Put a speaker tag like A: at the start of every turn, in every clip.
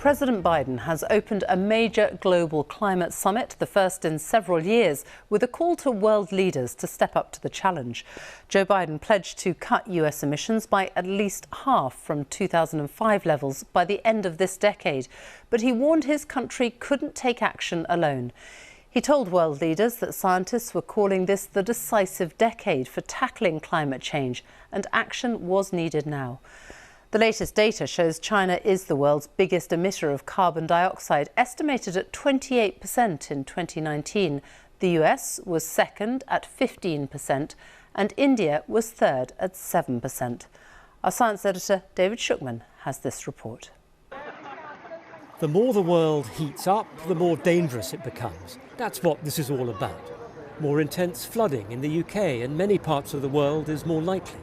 A: President Biden has opened a major global climate summit, the first in several years, with a call to world leaders to step up to the challenge. Joe Biden pledged to cut US emissions by at least half from 2005 levels by the end of this decade, but he warned his country couldn't take action alone. He told world leaders that scientists were calling this the decisive decade for tackling climate change, and action was needed now. The latest data shows China is the world's biggest emitter of carbon dioxide, estimated at 28% in 2019. The US was second at 15%, and India was third at 7%. Our science editor, David Shukman, has this report.
B: The more the world heats up, the more dangerous it becomes. That's what this is all about. More intense flooding in the UK and many parts of the world is more likely.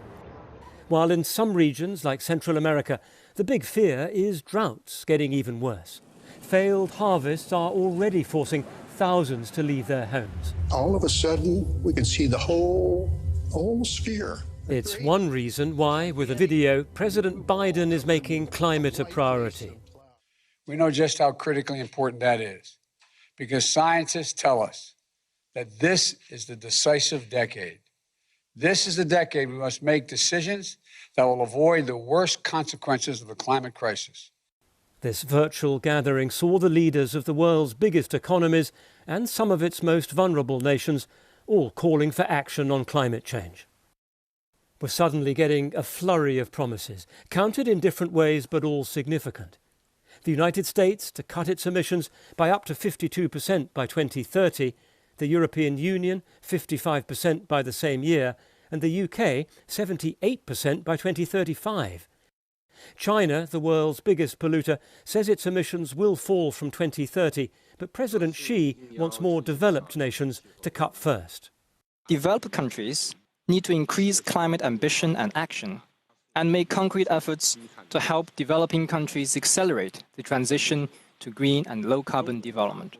B: While in some regions, like Central America, the big fear is droughts getting even worse. Failed harvests are already forcing thousands to leave their homes.
C: All of a sudden, we can see the whole sphere.
B: It's one reason why, with a video, President Biden is making climate a priority.
D: We know just how critically important that is, because scientists tell us that this is the decisive decade. This is the decade we must make decisions that will avoid the worst consequences of the climate crisis.
B: This virtual gathering saw the leaders of the world's biggest economies and some of its most vulnerable nations all calling for action on climate change. We're suddenly getting a flurry of promises, counted in different ways but all significant. The United States to cut its emissions by up to 52% by 2030, the European Union 55% by the same year, and the UK 78% by 2035. China, the world's biggest polluter, says its emissions will fall from 2030, but President Xi wants more developed nations to cut first.
E: Developed countries need to increase climate ambition and action, and make concrete efforts to help developing countries accelerate the transition to green and low-carbon development.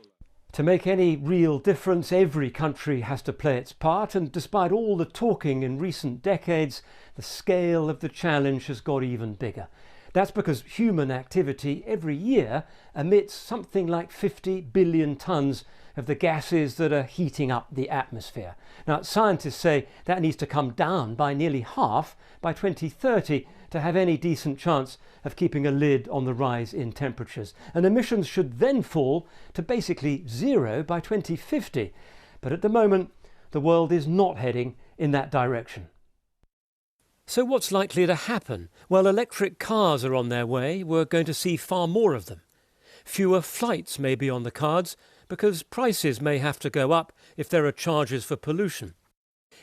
B: To make any real difference, every country has to play its part, and despite all the talking in recent decades, the scale of the challenge has got even bigger. That's because human activity every year emits something like 50 billion tonnes of the gases that are heating up the atmosphere. Now, scientists say that needs to come down by nearly half by 2030 to have any decent chance of keeping a lid on the rise in temperatures. And emissions should then fall to basically zero by 2050. But at the moment, the world is not heading in that direction. So what's likely to happen? Well, electric cars are on their way. We're going to see far more of them. Fewer flights may be on the cards because prices may have to go up if there are charges for pollution.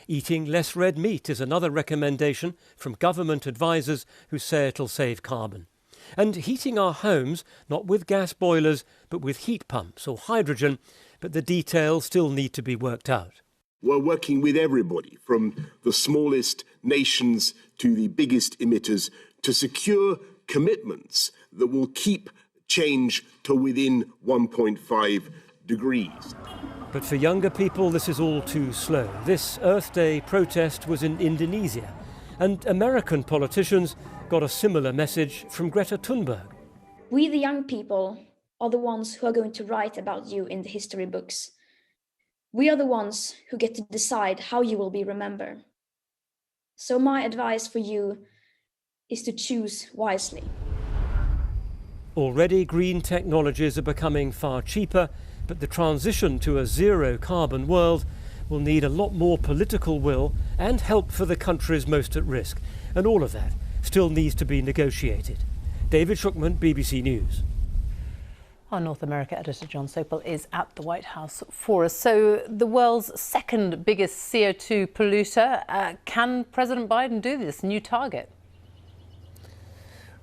B: Eating less red meat is another recommendation from government advisers who say it'll save carbon. And heating our homes, not with gas boilers, but with heat pumps or hydrogen, but the details still need to be worked out.
F: We're working with everybody, from the smallest nations to the biggest emitters, to secure commitments that will keep change to within 1.5 degrees.
B: But for younger people, this is all too slow. This Earth Day protest was in Indonesia, and American politicians got a similar message from Greta Thunberg.
G: We, the young people, are the ones who are going to write about you in the history books. We are the ones who get to decide how you will be remembered. So my advice for you is to choose wisely.
B: Already, green technologies are becoming far cheaper, but the transition to a zero-carbon world will need a lot more political will and help for the countries most at risk. And all of that still needs to be negotiated. David Shukman, BBC News.
A: Our North America editor John Sopel is at the White House for us. So the world's second biggest CO2 polluter, can President Biden do this new target?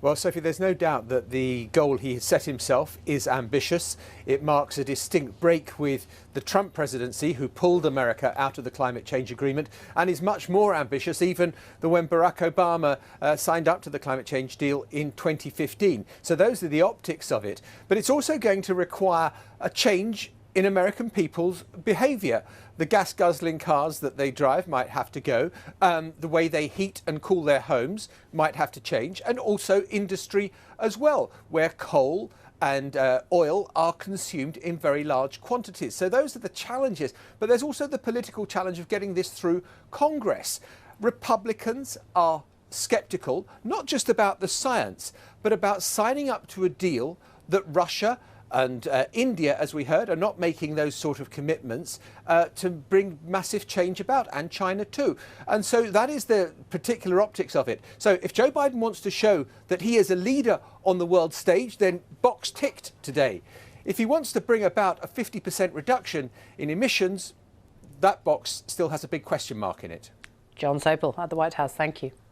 H: Well, Sophie, there's no doubt that the goal he has set himself is ambitious. It marks a distinct break with the Trump presidency, who pulled America out of the climate change agreement, and is much more ambitious even than when Barack Obama signed up to the climate change deal in 2015. So those are the optics of it. But it's also going to require a change in American people's behaviour. The gas-guzzling cars that they drive might have to go. The way they heat and cool their homes might have to change. And also industry as well, where coal and oil are consumed in very large quantities. So those are the challenges. But there's also the political challenge of getting this through Congress. Republicans are sceptical, not just about the science, but about signing up to a deal that Russia and India, as we heard, are not making those sort of commitments to bring massive change about, and China too. And so that is the particular optics of it. So if Joe Biden wants to show that he is a leader on the world stage, then box ticked today. If he wants to bring about a 50% reduction in emissions, that box still has a big question mark in it.
A: Jon Sopel at the White House, thank you.